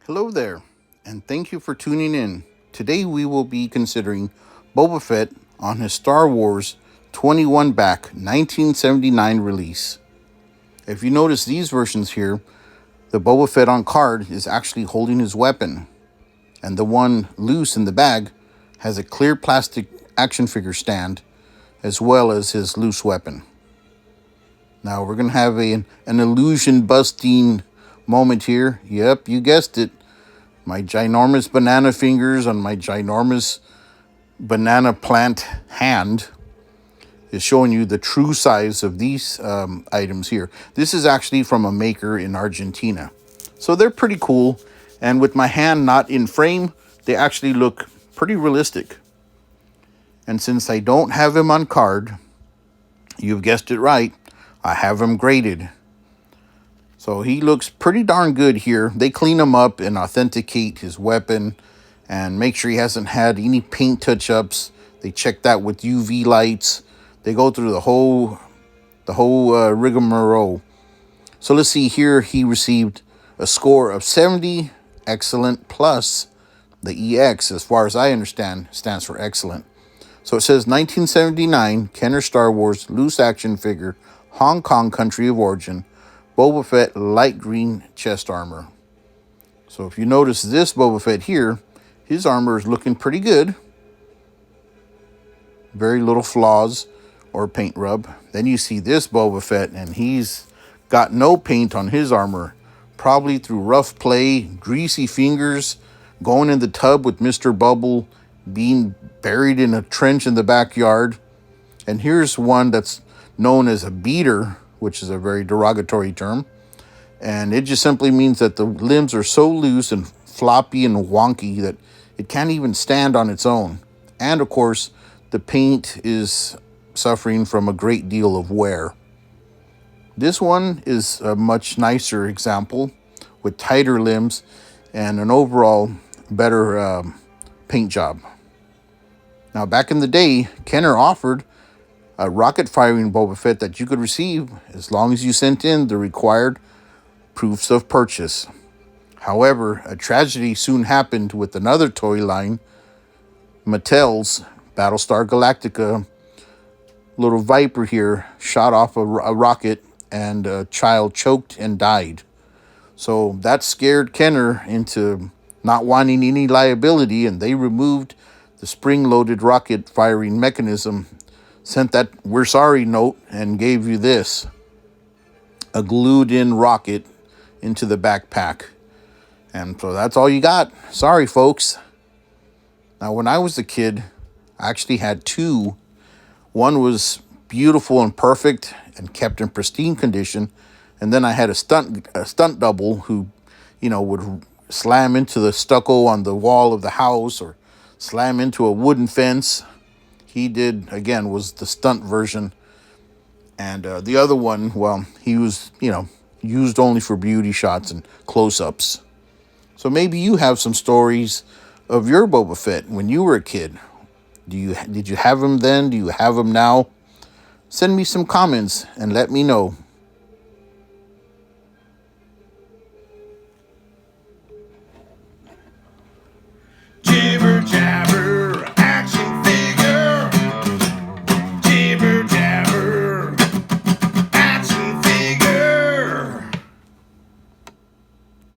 Hello there, and thank you for tuning in. Today we will be considering Boba Fett on his Star Wars 21 back 1979 release. If you notice these versions here, the Boba Fett on card is actually holding his weapon, and the one loose in the bag has a clear plastic action figure stand as well as his loose weapon. Now we're going to have an illusion busting moment here. Yep, you guessed it. My ginormous banana fingers on my ginormous banana plant hand is showing you the true size of these items here. This is actually from a maker in Argentina. So they're pretty cool. And with my hand not in frame, they actually look pretty realistic. And since I don't have him on card, you've guessed it right, I have him graded. So he looks pretty darn good here. They clean him up and authenticate his weapon and make sure he hasn't had any paint touch-ups. They check that with UV lights. They go through the whole rigmarole. So let's see here. He received a score of 70, excellent, plus the EX, as far as I understand, stands for excellent. So it says 1979, Kenner Star Wars loose action figure, Hong Kong country of origin, Boba Fett light green chest armor. So if you notice this Boba Fett here, his armor is looking pretty good. Very little flaws or paint rub. Then you see this Boba Fett, and he's got no paint on his armor. Probably through rough play, greasy fingers, going in the tub with Mr. Bubble, being buried in a trench in the backyard. And here's one that's known as a beater, which is a very derogatory term. And it just simply means that the limbs are so loose and floppy and wonky that it can't even stand on its own. And of course, the paint is suffering from a great deal of wear. This one is a much nicer example with tighter limbs and an overall better paint job. Now, back in the day, Kenner offered a rocket-firing Boba Fett that you could receive as long as you sent in the required proofs of purchase. However, a tragedy soon happened with another toy line, Mattel's Battlestar Galactica little Viper here shot off a rocket and a child choked and died. So that scared Kenner into not wanting any liability, and they removed the spring-loaded rocket firing mechanism, sent that "we're sorry" note, and gave you this, a glued-in rocket into the backpack. And so that's all you got. Sorry, folks. Now, when I was a kid, I actually had two. One was beautiful and perfect and kept in pristine condition. And then I had a stunt double who, would slam into the stucco on the wall of the house or slam into a wooden fence. He was the stunt version. And the other one, well, he was, used only for beauty shots and close-ups. So maybe you have some stories of your Boba Fett when you were a kid. Did you have him then? Do you have him now? Send me some comments and let me know.